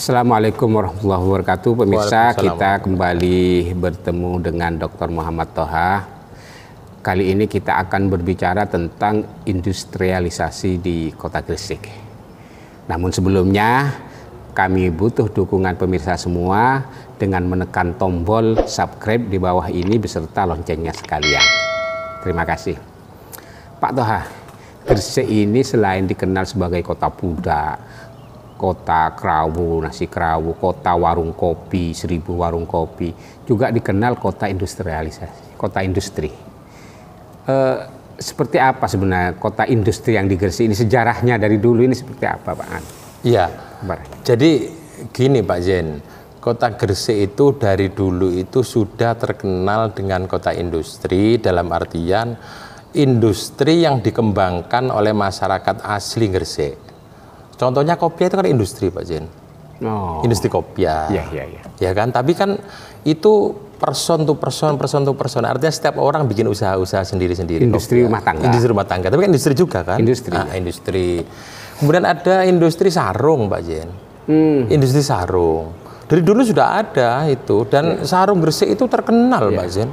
Assalamualaikum warahmatullahi wabarakatuh. Pemirsa, kita kembali bertemu dengan Dr. Muhammad Toha. Kali ini kita akan berbicara tentang industrialisasi di Kota Gresik. Namun sebelumnya, kami butuh dukungan pemirsa semua dengan menekan tombol subscribe di bawah ini beserta loncengnya sekalian. Terima kasih. Pak Toha, Gresik ini selain dikenal sebagai kota budak, kota kerawu, nasi kerawu, kota warung kopi, 1000 warung kopi, juga dikenal kota industrialisasi, kota industri. Seperti apa sebenarnya kota industri yang di Gresik ini, sejarahnya dari dulu ini seperti apa, Pak? Iya, jadi gini Pak Zen, kota Gresik itu dari dulu itu sudah terkenal dengan kota industri, dalam artian industri yang dikembangkan oleh masyarakat asli Gresik. Contohnya kopiah itu kan industri Pak Zen, industri kopiah, ya kan. Tapi kan itu person to person, artinya setiap orang bikin usaha-usaha sendiri-sendiri. Industri rumah tangga. Industri rumah tangga, tapi kan industri juga kan. Industri. Industri. Kemudian ada industri sarung Pak Zen, industri sarung. Dari dulu sudah ada itu, dan sarung Gresik itu terkenal Pak Zen.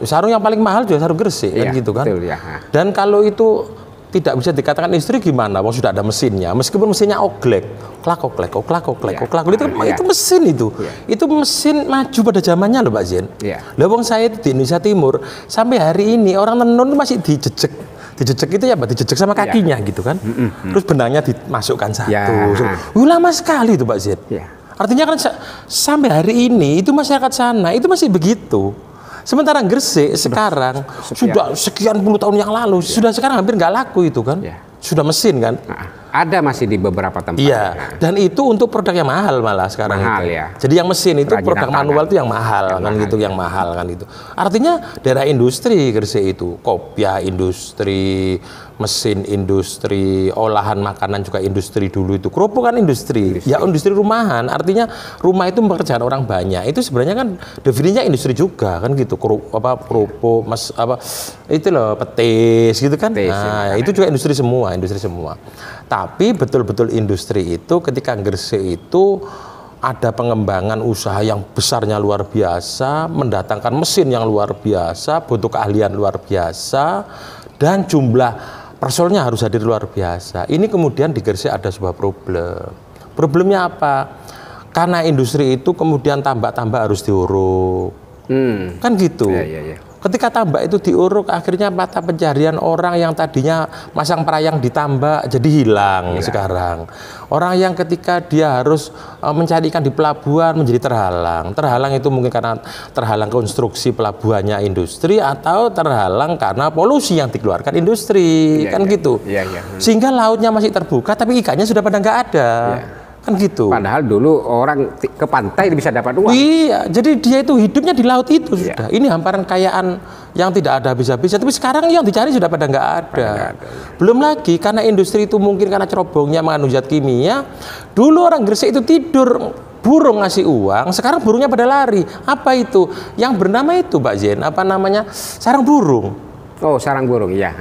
Sarung yang paling mahal juga sarung Gresik kan gitu kan. Betul, dan kalau itu tidak bisa dikatakan industri gimana? Wong sudah ada mesinnya, meskipun mesinnya oglek, oklak, itu mesin itu. Itu mesin maju pada zamannya loh Pak Zen. Lah wong saya di Indonesia Timur sampai hari ini orang tenun masih dijejek itu ya, dijejek sama kakinya gitu kan. Terus benangnya dimasukkan satu. Lama sekali itu Pak Zen. Artinya kan sampai hari ini itu masyarakat sana itu masih begitu. Sementara Gresik sekarang sudah sekian puluh tahun yang lalu, sudah sekarang hampir nggak laku itu kan, sudah mesin kan. Ada masih di beberapa tempat. Iya, dan itu untuk produk yang mahal malah sekarang mahal, itu. Ya. Jadi yang mesin itu produk manual itu yang mahal kan gitu, yang mahal kan gitu. Artinya daerah industri Gresik itu, kopiah industri, mesin industri, olahan makanan juga industri dulu itu. Kerupuk kan industri. Ya industri rumahan. Artinya rumah itu pekerjaan orang banyak. Itu sebenarnya kan definisinya industri juga kan gitu. Kerupuk, itu loh petis gitu kan. Nah, itu juga industri semua. Tapi betul-betul industri itu ketika Gresik itu ada pengembangan usaha yang besarnya luar biasa, mendatangkan mesin yang luar biasa, butuh keahlian luar biasa, dan jumlah personelnya harus hadir luar biasa. Ini kemudian di Gresik ada sebuah problem. Problemnya apa? Karena industri itu kemudian tambak-tambak harus diuruk. Kan gitu. Ketika tambak itu diuruk, akhirnya mata pencarian orang yang tadinya masang perayang di tambak jadi hilang sekarang. Orang yang ketika dia harus mencari ikan di pelabuhan menjadi terhalang. Terhalang itu mungkin karena terhalang konstruksi pelabuhannya industri, atau terhalang karena polusi yang dikeluarkan industri, gitu. Sehingga lautnya masih terbuka tapi ikannya sudah pada nggak ada. Kan gitu. Padahal dulu orang ke pantai bisa dapat uang. Iya, jadi dia itu hidupnya di laut itu sudah. Ini hamparan kekayaan yang tidak ada habis-habisnya. Tapi sekarang yang dicari sudah pada nggak ada. Belum lagi karena industri itu mungkin karena cerobongnya mengandung zat kimia. Dulu orang Gresik itu tidur, burung ngasih uang, sekarang burungnya pada lari. Apa itu? Yang bernama itu Pak Zen, apa namanya? Sarang burung. Oh, sarang burung, ya.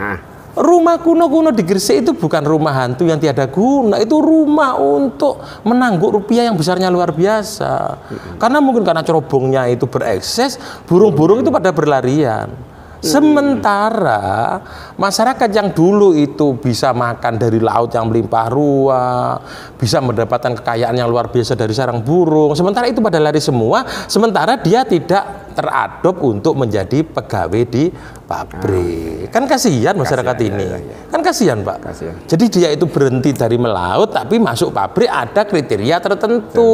Rumah kuno-kuno di Gresik itu bukan rumah hantu yang tiada guna, itu rumah untuk menangguk rupiah yang besarnya luar biasa. Karena mungkin karena cerobongnya itu berekses, burung-burung itu pada berlarian. Sementara masyarakat yang dulu itu bisa makan dari laut yang melimpah ruah, bisa mendapatkan kekayaan yang luar biasa dari sarang burung, sementara itu pada lari semua, sementara dia tidak teradop untuk menjadi pegawai di pabrik. Kan kasihan masyarakat ini. Kan kasihan Pak. Jadi dia itu berhenti dari melaut tapi masuk pabrik ada kriteria tertentu.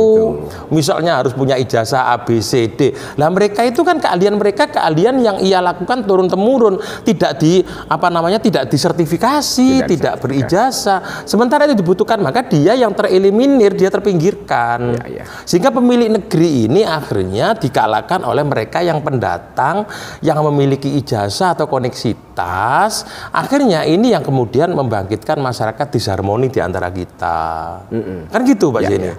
Misalnya harus punya ijazah A, B, C, D. Nah mereka itu kan keahlian mereka, keahlian yang ia lakukan turun-temurun, tidak tidak disertifikasi, tidak berijazah. Sementara itu dibutuhkan, maka dia yang tereliminir, dia terpinggirkan. Sehingga pemilik negeri ini akhirnya dikalahkan oleh mereka yang pendatang yang memiliki ijazah atau koneksitas. Akhirnya ini yang kemudian membangkitkan masyarakat disharmoni di antara kita. Kan gitu Pak Jenny.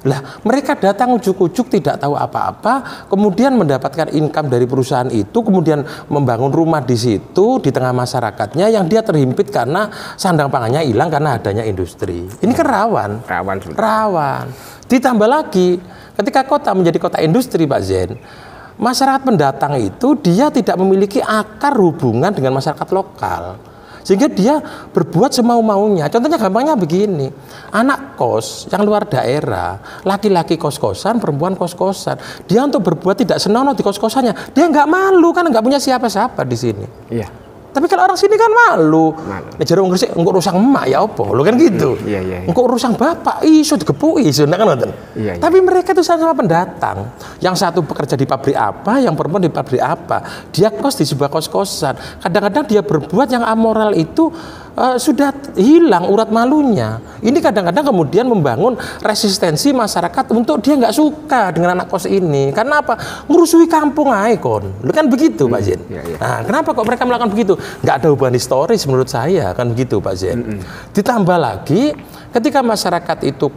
Lah, mereka datang ujuk-ujuk tidak tahu apa-apa, kemudian mendapatkan income dari perusahaan itu, kemudian membangun rumah di situ di tengah masyarakatnya yang dia terhimpit karena sandang pangannya hilang karena adanya industri. Ini kan rawan. Rawan. Ditambah lagi, ketika kota menjadi kota industri, Pak Zen, masyarakat pendatang itu dia tidak memiliki akar hubungan dengan masyarakat lokal. Sehingga dia berbuat semau-maunya. Contohnya gampangnya begini, anak kos yang luar daerah, laki-laki kos-kosan, perempuan kos-kosan, dia untuk berbuat tidak senonoh di kos-kosannya, dia nggak malu karena nggak punya siapa-siapa di sini. Iya. Tapi kalau orang sini kan malu. Nek jare wong Gresik engko rusang emak ya opo? Lho kan gitu. Iya. Engko rusang bapak iso digepuki iso kan ngoten. Iya. Tapi mereka itu sama-sama pendatang. Yang satu bekerja di pabrik apa, yang perempuan di pabrik apa. Dia kos di sebuah kos-kosan. Kadang-kadang dia berbuat yang amoral itu sudah hilang urat malunya. Ini kadang-kadang kemudian membangun resistensi masyarakat untuk dia nggak suka dengan anak kos ini. Karena apa? Ngerusui kampung aja kon. Lu kan begitu, Pak Zen. Nah, kenapa kok mereka melakukan begitu? Nggak ada hubungan historis menurut saya, kan begitu, Pak Zen. Ditambah lagi, ketika masyarakat itu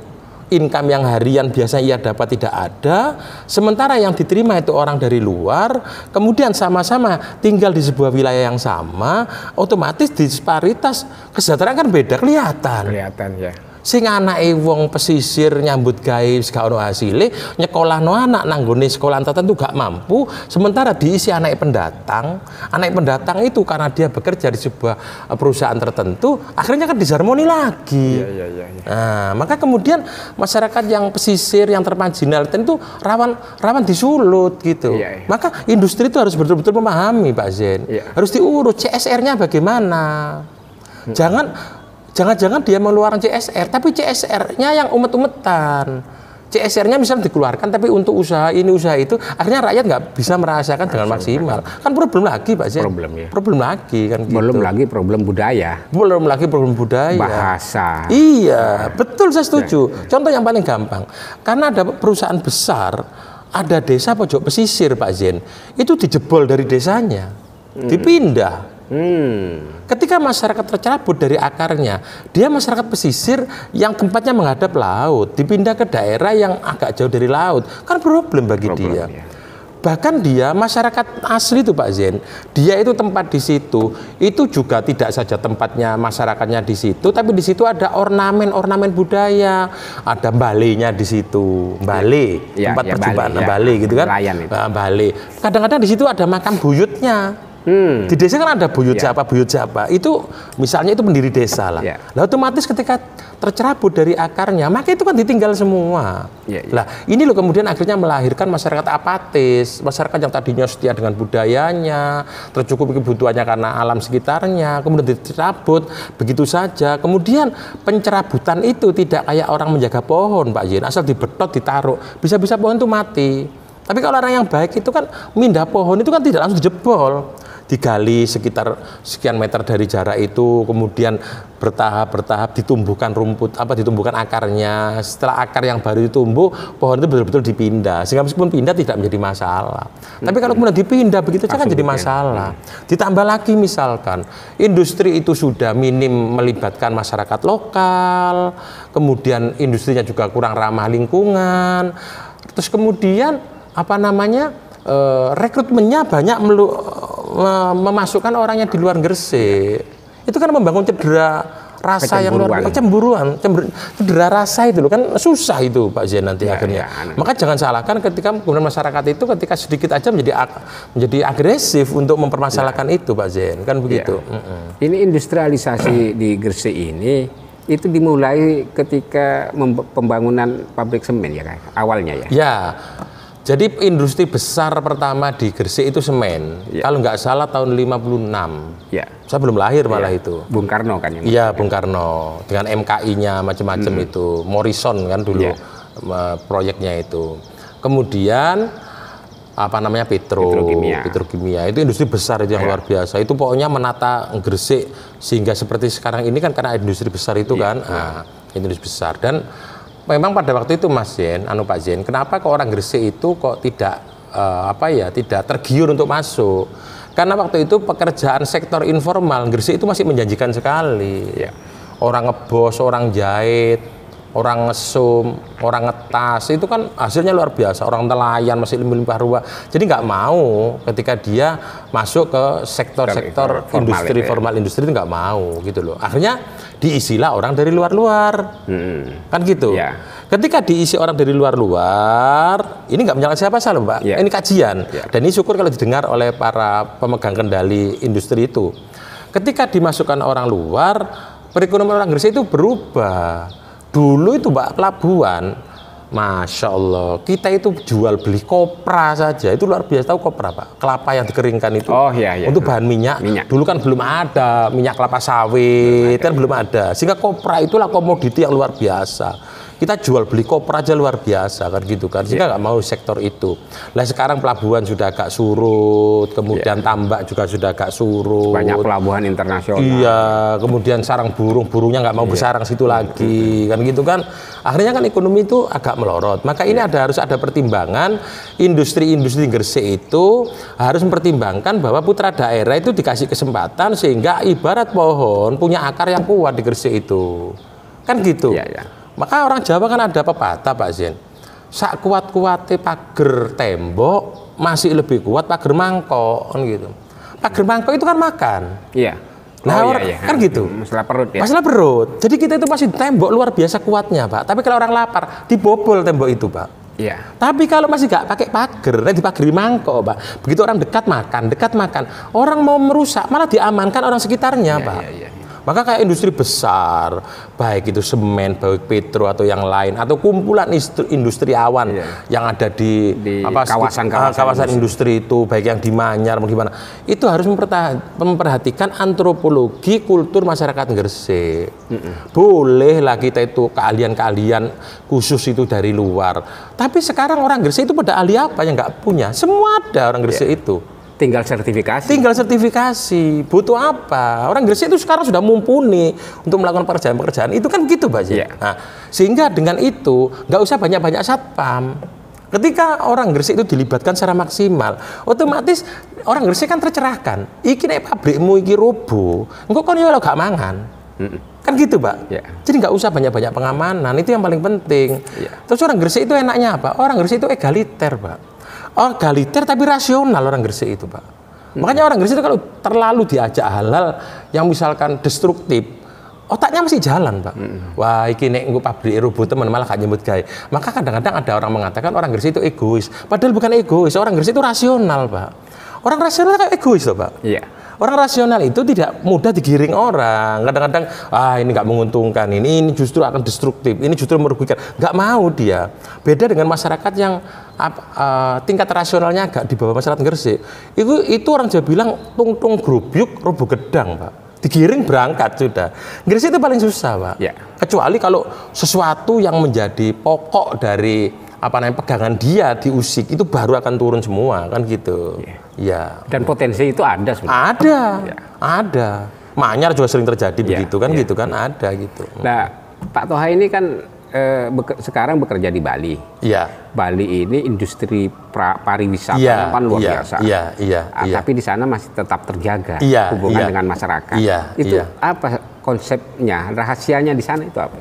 income yang harian biasanya ia dapat tidak ada, sementara yang diterima itu orang dari luar, kemudian sama-sama tinggal di sebuah wilayah yang sama, otomatis disparitas kesejahteraan kan beda kelihatan ya. Sing anake wong pesisir nyambut gawe gak ono hasile, nyekolahno anak nanggone sekolah tertentu gak mampu, sementara diisi anak pendatang. Anak pendatang itu karena dia bekerja di sebuah perusahaan tertentu, akhirnya kan disharmoni lagi. Iya. Nah, maka kemudian masyarakat yang pesisir yang termarginal tentu rawan disulut gitu. Iya. Maka industri itu harus betul-betul memahami, Pak Zen. Iya. Harus diurus CSR-nya bagaimana. Jangan-jangan dia mengeluarkan CSR, tapi CSR-nya yang umet-umetan. CSR-nya misalnya dikeluarkan, tapi untuk usaha ini, usaha itu, akhirnya rakyat nggak bisa merasakan dengan maksimal. Kan problem lagi, Pak Zen. Problem lagi kan. Belum lagi problem budaya. Bahasa. Iya, betul, saya setuju. Contoh yang paling gampang, karena ada perusahaan besar, ada desa pojok pesisir, Pak Zen, itu dijebol dari desanya, dipindah. Ketika masyarakat tercabut dari akarnya, dia masyarakat pesisir yang tempatnya menghadap laut, dipindah ke daerah yang agak jauh dari laut, kan problem bagi dia. Ya. Bahkan dia masyarakat asli itu, Pak Zen, dia itu tempat di situ, itu juga tidak saja tempatnya masyarakatnya di situ, tapi di situ ada ornamen budaya, ada balenya di situ, bale, tempat perjumpaan bale gitu kan, bale. Kadang-kadang di situ ada makam buyutnya. Di desa kan ada buyut siapa, itu misalnya itu pendiri desa lah. Lah otomatis ketika tercerabut dari akarnya, maka itu kan ditinggal semua. Lah ini loh kemudian akhirnya melahirkan masyarakat apatis, masyarakat yang tadinya setia dengan budayanya, tercukupi kebutuhannya karena alam sekitarnya, kemudian dicabut begitu saja. Kemudian pencerabutan itu tidak kayak orang menjaga pohon, Pak Yen, asal dibetot ditaruh, bisa-bisa pohon itu mati. Tapi kalau orang yang baik itu kan mindah pohon itu kan tidak langsung dijebol, digali sekitar sekian meter dari jarak itu, kemudian bertahap ditumbuhkan ditumbuhkan akarnya. Setelah akar yang baru ditumbuh, pohon itu betul-betul dipindah, sehingga meskipun pindah tidak menjadi masalah. Tapi kalau kemudian dipindah begitu saja kan jadi masalah. Ditambah lagi misalkan industri itu sudah minim melibatkan masyarakat lokal, kemudian industrinya juga kurang ramah lingkungan, terus kemudian rekrutmennya banyak memasukkan orangnya di luar Gresik. Itu kan membangun cedera rasa yang luar biasa, cedera rasa itu loh, kan susah itu, Pak Zen, nanti akhirnya. Maka jangan salahkan ketika kemudian masyarakat itu ketika sedikit aja menjadi agresif untuk mempermasalahkan itu, Pak Zen, kan begitu. Ini industrialisasi di Gresik ini itu dimulai ketika pembangunan pabrik semen ya, awalnya ya. Ya. Jadi industri besar pertama di Gresik itu semen. Kalau nggak salah tahun 56. Ya. Saya belum lahir malah itu. Bung Karno kan yang. Iya, Bung Karno. Dengan MKI-nya macam-macam itu. Morrison kan dulu proyeknya itu. Kemudian petrokimia. Itu industri besar itu yang luar biasa. Itu pokoknya menata Gresik sehingga seperti sekarang ini kan karena industri besar itu kan. Industri besar. Dan memang pada waktu itu Mas Yen, Pak Yen, kenapa kok orang Gresik itu kok tidak tidak tergiur untuk masuk? Karena waktu itu pekerjaan sektor informal Gresik itu masih menjanjikan sekali. Orang ngebos, orang jahit, orang ngesum, orang ngetas, itu kan hasilnya luar biasa. Orang nelayan masih limpah ruah. Jadi nggak mau ketika dia masuk ke sektor-sektor industri formal industri itu nggak mau gitu loh. Akhirnya diisilah orang dari luar-luar, kan gitu. Yeah. Ketika diisi orang dari luar-luar, ini nggak menyalahkan siapa salah, Mbak. Yeah. Ini kajian dan ini syukur kalau didengar oleh para pemegang kendali industri itu. Ketika dimasukkan orang luar, perekonomian orang Gresik itu berubah. Dulu itu Mbak pelabuhan, Masya Allah, kita itu jual beli kopra saja, itu luar biasa. Tahu kopra Pak? Kelapa yang dikeringkan itu. Oh iya, iya. Untuk bahan minyak. Dulu kan belum ada minyak kelapa sawit, kan belum ada. Sehingga kopra itulah komoditi yang luar biasa. Kita jual beli kopra aja luar biasa kan gitu kan. Sehingga nggak mau sektor itu. Nah sekarang pelabuhan sudah agak surut, kemudian tambak juga sudah agak surut. Banyak pelabuhan internasional. Iya, kemudian sarang burungnya nggak mau bersarang situ lagi kan gitu kan. Akhirnya kan ekonomi itu agak melorot. Maka ini harus ada pertimbangan, industri-industri Gresik itu harus mempertimbangkan bahwa putra daerah itu dikasih kesempatan sehingga ibarat pohon punya akar yang kuat di Gresik itu. Kan gitu. Maka orang Jawa kan ada pepatah Pak Zain, sak kuat-kuatnya pager tembok masih lebih kuat pager mangkok kan gitu. Pager mangkok itu kan makan. Iya. Nah, kan gitu. Masalah perut ya. Masalah perut. Jadi kita itu masih tembok luar biasa kuatnya, Pak. Tapi kalau orang lapar, dibobol tembok itu, Pak. Iya. Tapi kalau masih nggak pakai pagar, dipagari mangkok, Pak. Begitu orang dekat makan. Orang mau merusak, malah diamankan orang sekitarnya, Pak. Iya. Maka kayak industri besar, baik itu semen, baik petro atau yang lain, atau kumpulan industri awan yang ada di kawasan industri itu, baik yang di Manyar, gimana, itu harus memperhatikan antropologi kultur masyarakat Gresik. Bolehlah kita itu keahlian-keahlian khusus itu dari luar. Tapi sekarang orang Gresik itu pada ahli apa yang nggak punya? Semua ada orang Gresik itu. Tinggal sertifikasi. Butuh apa? Orang Gresik itu sekarang sudah mumpuni untuk melakukan pekerjaan-pekerjaan. Itu kan gitu, Pak. Nah, sehingga dengan itu nggak usah banyak-banyak satpam. Ketika orang Gresik itu dilibatkan secara maksimal, otomatis orang Gresik kan tercerahkan. Iki nek pabrikmu iki robo, engko kon yo gak mangan. Kan gitu, Pak. Jadi nggak usah banyak-banyak pengamanan. Itu yang paling penting. Terus orang Gresik itu enaknya apa? Orang Gresik itu egaliter, Pak. Egaliter tapi rasional orang Gresik itu, Pak. Makanya orang Gresik itu kalau terlalu diajak hal-hal yang misalkan destruktif, otaknya masih jalan, Pak. Wah, iki nek engko pabrik robot teman malah gak nyebut gawe. Maka kadang-kadang ada orang mengatakan orang Gresik itu egois. Padahal bukan egois, orang Gresik itu rasional, Pak. Orang rasional kan egois loh, Pak. Iya. Orang rasional itu tidak mudah digiring orang. Kadang-kadang, ini nggak menguntungkan, ini justru akan destruktif, ini justru merugikan. Nggak mau dia. Beda dengan masyarakat yang tingkat rasionalnya agak di bawah masyarakat Gresik. Itu orang Jawa bilang tung-tung grubyuk, robo gedang, Pak. Digiring berangkat sudah. Gresik itu paling susah, Pak. Kecuali kalau sesuatu yang menjadi pokok dari pegangan dia diusik, itu baru akan turun semua, kan gitu. Dan potensi itu ada sebenarnya. Ada. Manyar juga sering terjadi begitu kan, gitu kan, ada gitu. Nah, Pak Toha ini kan sekarang bekerja di Bali. Bali ini industri pariwisata kan luar biasa. Tapi di sana masih tetap terjaga hubungan dengan masyarakat. Itu apa konsepnya, rahasianya di sana itu apa?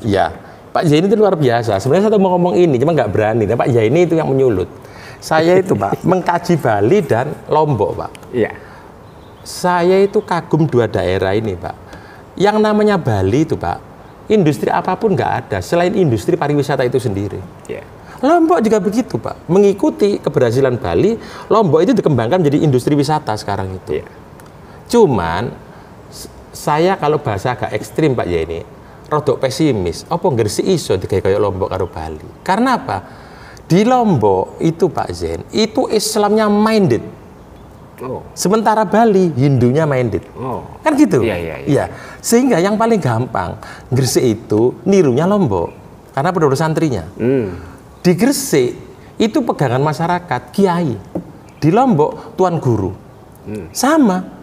Pak Zaini itu luar biasa. Sebenarnya saya mau ngomong ini, cuma nggak berani. Nah, Pak Zaini itu yang menyulut. Saya itu, Pak, mengkaji Bali dan Lombok, Pak. Saya itu kagum dua daerah ini, Pak. Yang namanya Bali itu, Pak, industri apapun nggak ada selain industri pariwisata itu sendiri. Lombok juga begitu, Pak. Mengikuti keberhasilan Bali, Lombok itu dikembangkan menjadi industri wisata sekarang itu. Cuman saya kalau bahasa agak ekstrim, Pak Zaini, rodok pesimis, apa Gresik iso digawe kaya Lombok karo Bali. Karena apa? Di Lombok itu Pak Zain, itu Islamnya minded. Sementara Bali Hindunya minded. Kan gitu? Iya. Sehingga yang paling gampang Gresik itu nirunya Lombok karena penduduk santrinya. Di Gresik itu pegangan masyarakat kiai. Di Lombok tuan guru. Sama.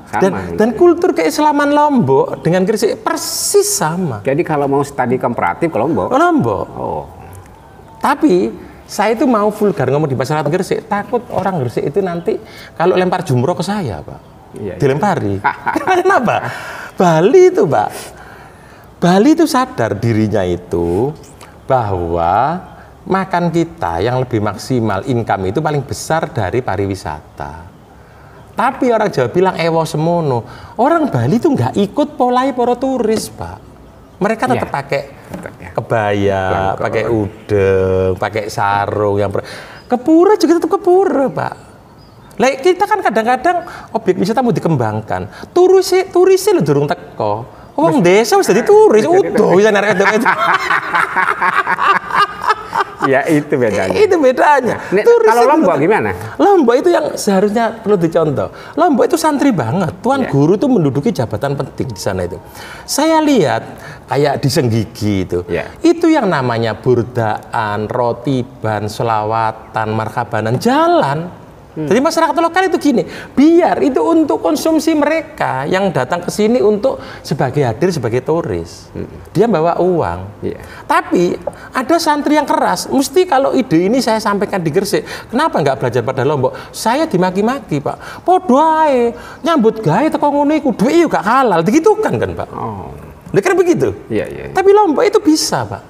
Dan kultur keislaman Lombok dengan Gresik persis sama. Jadi kalau mau studi komparatif ke Lombok? Tapi saya itu mau vulgar ngomong di masyarakat Gresik, takut orang Gresik itu nanti kalau lempar jumroh ke saya, Pak, dilempari. Kenapa? Bali itu, Pak, Bali itu sadar dirinya itu bahwa makan kita yang lebih maksimal income itu paling besar dari pariwisata. Tapi orang Jawa bilang ewo semono. Orang Bali itu nggak ikut polai para turis, Pak. Mereka tetap pakai kebaya, pakai udeng, pakai sarung yang kepura juga tetap kepura, Pak. Lah kita kan kadang-kadang objek wisata mau dikembangkan. Turisnya lu durung teko. Wong desa wis dadi turis, utuh bisa narik itu. Ya itu bedanya. Itu bedanya. Kalau Lombok gimana? Lombok itu yang seharusnya perlu dicontoh. Lombok itu santri banget. Tuan guru itu menduduki jabatan penting di sana itu. Saya lihat kayak di Senggigi itu. Itu yang namanya burdaan, rotiban, selawatan, marhabanan jalan. Jadi masyarakat lokal itu gini, biar itu untuk konsumsi mereka yang datang ke sini untuk hadir sebagai turis. Dia bawa uang. Tapi ada santri yang keras, mesti kalau ide ini saya sampaikan di Gresik, kenapa nggak belajar pada Lombok? Saya dimaki-maki, Pak. Podo ae, nyambut gawe teko ngono iku duwe yo gak halal, digitukan kan, Pak. Kan begitu. Tapi Lombok itu bisa, Pak.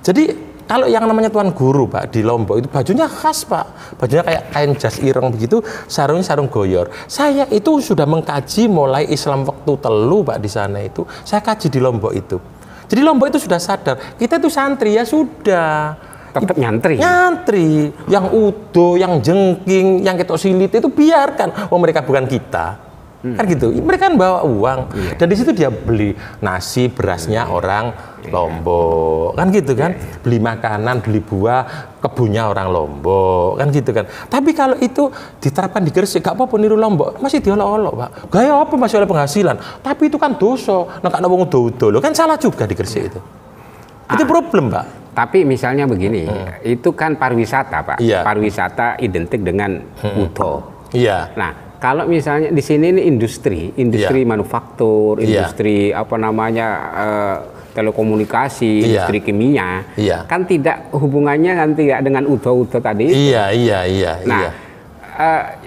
Jadi kalau yang namanya tuan guru, Pak, di Lombok itu bajunya khas, Pak. Bajunya kayak kain jas ireng begitu, sarungnya sarung goyor. Saya itu sudah mengkaji mulai Islam waktu telu, Pak, di sana itu. Saya kaji di Lombok itu. Jadi Lombok itu sudah sadar, kita itu santri ya sudah. Tetap nyantri. Nyantri, yang udo, yang jengking, yang ketok silit itu biarkan. Oh, mereka bukan kita. Kan gitu, mereka kan bawa uang dan di situ dia beli nasi berasnya orang Lombok, kan gitu kan, beli makanan, beli buah kebunnya orang Lombok, kan gitu kan. Tapi kalau itu diterapkan di Gresik, gak apa-apa niru Lombok, masih diolok-olok, Pak. Gaya apa masih oleh penghasilan, tapi itu kan dosa, nak wong udo-udo, kan salah juga di Gresik itu. Itu problem, Pak. Tapi misalnya begini, itu kan pariwisata, Pak. Pariwisata identik dengan udo. Nah, kalau misalnya di sini ini industri manufaktur, industri telekomunikasi, industri kimia, kan tidak hubungannya kan tidak dengan udo-udo tadi. Nah,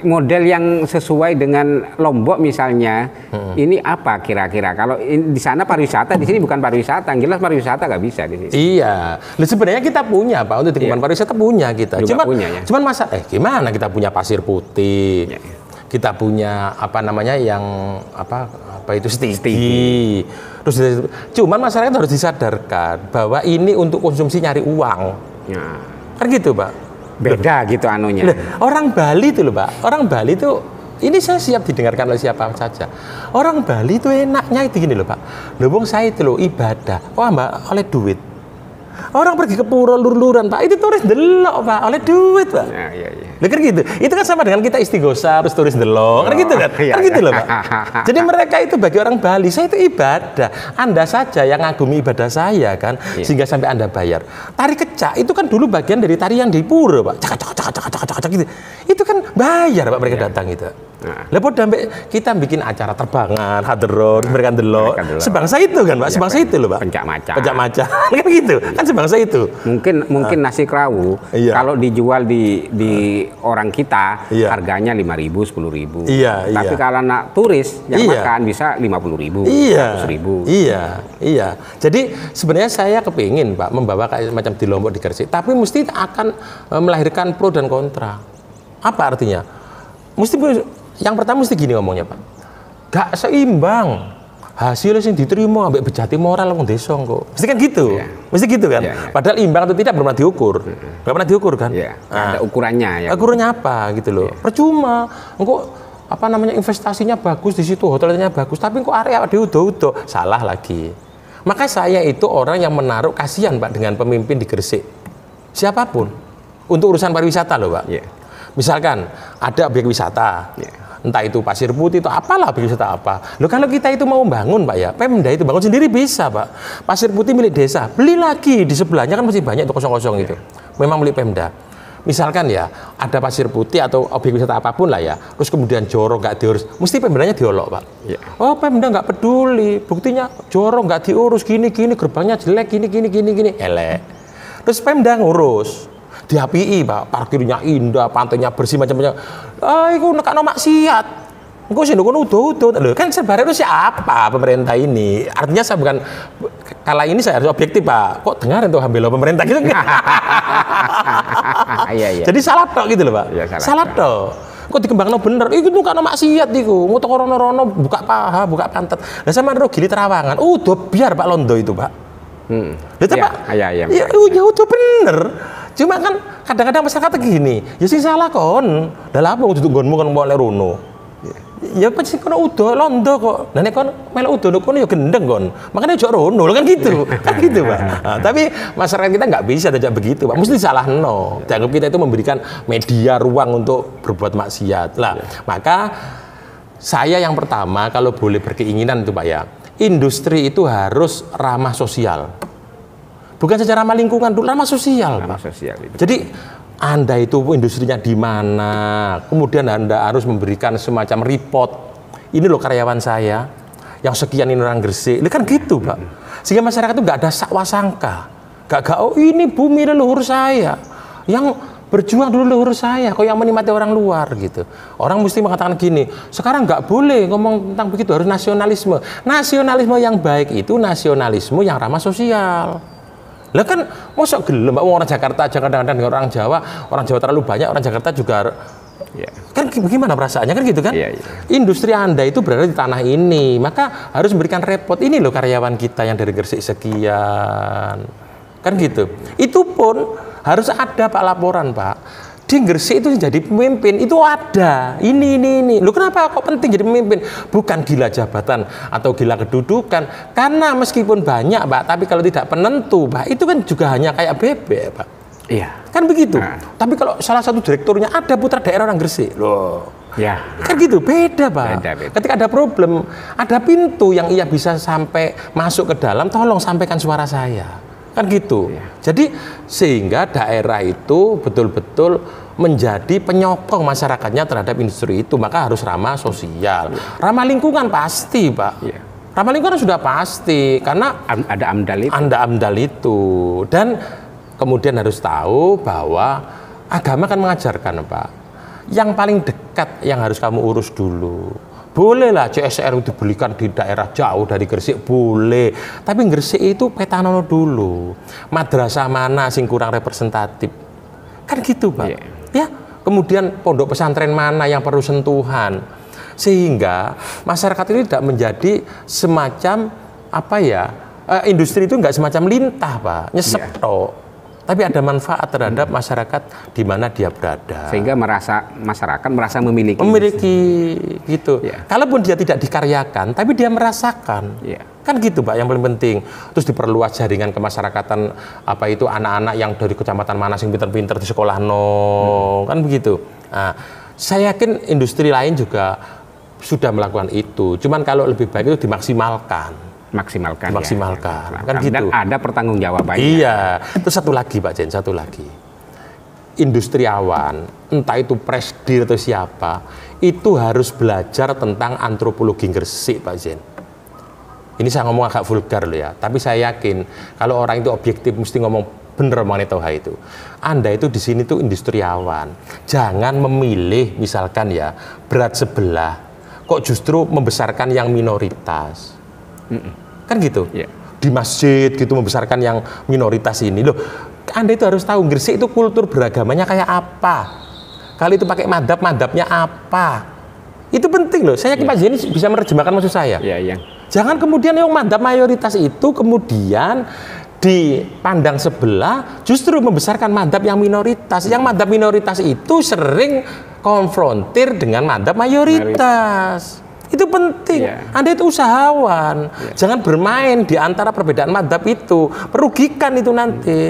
model yang sesuai dengan Lombok misalnya, ini apa kira-kira? Kalau di sana pariwisata, di sini bukan pariwisata, jelas pariwisata nggak bisa di sini. Sebenarnya kita punya, Pak, untuk lingkungan pariwisata punya kita. Cuman masa gimana kita punya pasir putih? Kita punya stigi. Terus cuman masyarakat harus disadarkan bahwa ini untuk konsumsi nyari uang. Kan gitu, Pak. Beda gitu anunya. Orang Bali itu loh, Pak. Orang Bali itu ini saya siap didengarkan oleh siapa saja. Orang Bali itu enaknya itu gini loh, Pak. Wong saya itu loh ibadah. Mbak oleh duit. Orang pergi ke pura lur-luran, Pak, itu turis delok, Pak, oleh duit, Pak. Kan gitu. Itu kan sama dengan kita istighosah harus turis delok, kan gitu kan? Kan gitu loh, Pak. Jadi mereka itu bagi orang Bali, saya itu ibadah. Anda saja yang ngagumi ibadah saya kan, sehingga sampai Anda bayar. Tari kecak itu kan dulu bagian dari tarian di pura, Pak. Cak gitu. Itu kan bayar, Pak, mereka datang itu. Lepas sampai kita bikin acara terbangan, hadroh, mereka delok. Sebangsa itu kan, Pak, sebangsa itu loh, Pak. Pencak maca. Kan gitu. Kan sebangsa itu. Mungkin nasi kerawu kalau dijual di orang kita harganya 5.000, 10.000. Tapi kalau anak turis yang makan bisa 50.000, 100.000. Jadi sebenarnya saya kepingin, Pak, membawa kayak macam di Lombok, di Gresik, tapi mesti akan melahirkan pro dan kontra. Apa artinya? Yang pertama mesti gini ngomongnya, Pak. Gak seimbang hasilnya yang diterima ambek bejati moral wong desa kok. Mesti kan gitu. Mesti gitu kan. Padahal imbang atau tidak belum pernah diukur. Enggak pernah diukur kan? Ada ukurannya ya. Ukurannya apa gitu loh. Percuma. Engko investasinya bagus di situ, hotelnya bagus, tapi kok area diudo-udo. Salah lagi. Maka saya itu orang yang menaruh kasihan, Pak, dengan pemimpin di Gresik. Siapapun. Untuk urusan pariwisata loh, Pak. Misalkan ada objek wisata, entah itu pasir putih, itu apalah objek wisata apa. Loh kalau kita itu mau bangun, Pak, ya, Pemda itu bangun sendiri bisa, Pak. Pasir putih milik desa, beli lagi di sebelahnya kan masih banyak itu kosong-kosong itu. Memang milik Pemda. Misalkan ya, ada pasir putih atau objek wisata apapun lah ya, terus kemudian jorok nggak diurus, mesti Pemdanya diolok, Pak. Oh, Pemda nggak peduli, buktinya jorok nggak diurus, gini, gerbangnya jelek, gini, elek. Terus Pemda ngurus. Diapii, Pak, parkirnya indah, pantainya bersih macam-macam. Iku nekakno maksiat. Engko sing kono udo-udo. Lho, kan sebenarnya itu siapa pemerintah ini? Artinya saya bukan kala ini saya harus objektif Pak. Kok dengar itu bela pemerintah gitu? Iya. Jadi salah tok gitu loh Pak. Ya, salah tok. Kok dikembangno bener? Iku tuh kan maksiat iku. Ngutuk rono-rono buka paha, buka pantat. Lah sama ro gili terawangan. Udah biar Pak Londo itu Pak. Lihat Pak. Iya. Ya udah bener. Cuma kan kadang-kadang masyarakat gini, ya sih salah kon. Lah apa kudu nggonmu kon boleh rono. Ya pasti kono udo londo kok. Lah nek kon melok udo kono ya gendeng kon. Makanya ojo rono kan gitu. Kan gitu, Pak. Nah, tapi masyarakat kita nggak bisa tidak begitu, Pak. Mesti salahno. Dianggap kita itu memberikan media ruang untuk berbuat maksiat. Lah, maka saya yang pertama kalau boleh berkeinginan itu, Pak ya. Industri itu harus ramah sosial. Bukan secara ramah lingkungan, ramah sosial. Ramah sosial itu. Jadi Anda itu industrinya di mana, kemudian Anda harus memberikan semacam report. Ini loh karyawan saya, yang sekian ini orang Gresik. Ini kan gitu, Pak. Sehingga masyarakat itu nggak ada sakwasangka. Gak, oh ini bumi leluhur saya, yang berjuang dulu leluhur saya, kok yang menikmati orang luar gitu. Orang mesti mengatakan gini, sekarang nggak boleh ngomong tentang begitu, harus nasionalisme. Nasionalisme yang baik itu nasionalisme yang ramah sosial. Lah kan mosok gelem orang Jakarta aja kadang-kadang dengan orang Jawa terlalu banyak, orang Jakarta juga kan bagaimana perasaannya kan gitu kan? Industri Anda itu berada di tanah ini, maka harus memberikan repot. Ini loh karyawan kita yang dari Gresik sekian. Kan gitu. Itu pun harus ada Pak laporan, Pak. Di Gresik itu jadi pemimpin, itu ada. Ini. Loh kenapa kok penting jadi pemimpin? Bukan gila jabatan atau gila kedudukan. Karena meskipun banyak, Pak, tapi kalau tidak penentu, Pak, itu kan juga hanya kayak bebek, Pak. Iya. Kan begitu. Tapi kalau salah satu direkturnya ada putra daerah orang Gresik, loh. Ya. Kan gitu, beda Pak. Beda. Ketika ada problem, ada pintu yang ia bisa sampai masuk ke dalam, tolong sampaikan suara saya. Kan gitu. Jadi sehingga daerah itu betul-betul menjadi penyokong masyarakatnya terhadap industri itu, maka harus ramah sosial. Ramah lingkungan pasti, Pak. Ramah lingkungan sudah pasti karena ada AMDAL itu. AMDAL itu. Dan kemudian harus tahu bahwa agama kan mengajarkan, Pak. Yang paling dekat yang harus kamu urus dulu. Bolehlah CSR dibelikan di daerah jauh dari Gresik, boleh. Tapi Gresik itu petanono dulu. Madrasah mana sing kurang representatif? Kan gitu, Pak. Ya. Kemudian pondok pesantren mana yang perlu sentuhan? Sehingga masyarakat itu tidak menjadi semacam industri itu nggak semacam lintah, Pak. Nyesep tok. Tapi ada manfaat terhadap masyarakat di mana dia berada. Sehingga masyarakat merasa memiliki gitu. Kalaupun dia tidak dikaryakan, tapi dia merasakan. Kan gitu, Pak, yang paling penting. Terus diperluas jaringan kemasyarakatan anak-anak yang dari kecamatan mana sing pinter-pinter di sekolah kan begitu. Nah, saya yakin industri lain juga sudah melakukan itu. Cuman kalau lebih baik itu dimaksimalkan. Maksimalkan. Kan gitu. Dan ada pertanggungjawabannya. Iya. Terus satu lagi, Pak Jen, satu lagi. Industriawan, entah itu Presdir atau siapa, itu harus belajar tentang antropologi Gresik, Pak Jen. Ini saya ngomong agak vulgar loh ya, tapi saya yakin kalau orang itu objektif mesti ngomong bener mengenai Toha itu. Anda itu di sini tuh industriawan. Jangan memilih misalkan ya berat sebelah, kok justru membesarkan yang minoritas. Kan gitu. Di masjid gitu membesarkan yang minoritas ini loh. Anda itu harus tahu Gresik itu kultur beragamanya kayak apa. Kali itu pakai madhab-madhabnya apa. Itu penting loh. Saya yakin Pak Jeni bisa menerjemahkan maksud saya. Jangan kemudian yang madhab mayoritas itu kemudian dipandang sebelah justru membesarkan madhab yang minoritas. Yang madhab minoritas itu sering konfrontir dengan madhab mayoritas. Itu penting. Anda itu usahawan. Jangan bermain di antara perbedaan madhab itu. Merugikan itu nanti.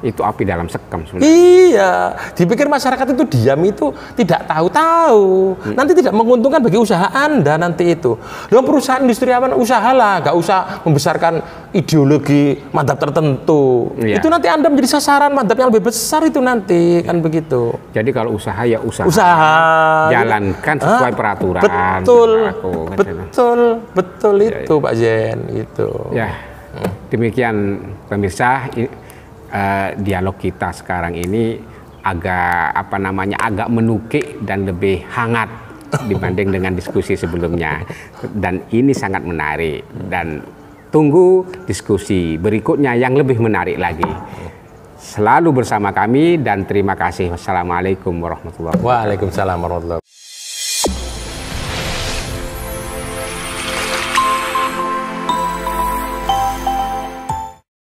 Itu api dalam sekam sebenarnya. Iya. Dipikir masyarakat itu diam itu tidak tahu-tahu. Nanti tidak menguntungkan bagi usaha Anda nanti itu. Loh, perusahaan industriawan usahalah. Gak usah membesarkan ideologi madhab tertentu. Itu nanti Anda menjadi sasaran madhab yang lebih besar itu nanti. Kan begitu. Jadi kalau usaha ya usaha. Jalankan sesuai peraturan. Betul itu Pak Jen. Gitu. Demikian pemirsa. Dialog kita sekarang ini agak menukik dan lebih hangat dibanding dengan diskusi sebelumnya, dan ini sangat menarik dan tunggu diskusi berikutnya yang lebih menarik lagi. Selalu bersama kami dan terima kasih. Wassalamualaikum warahmatullahi wabarakatuh. Waalaikumsalam warahmatullahi wabarakatuh.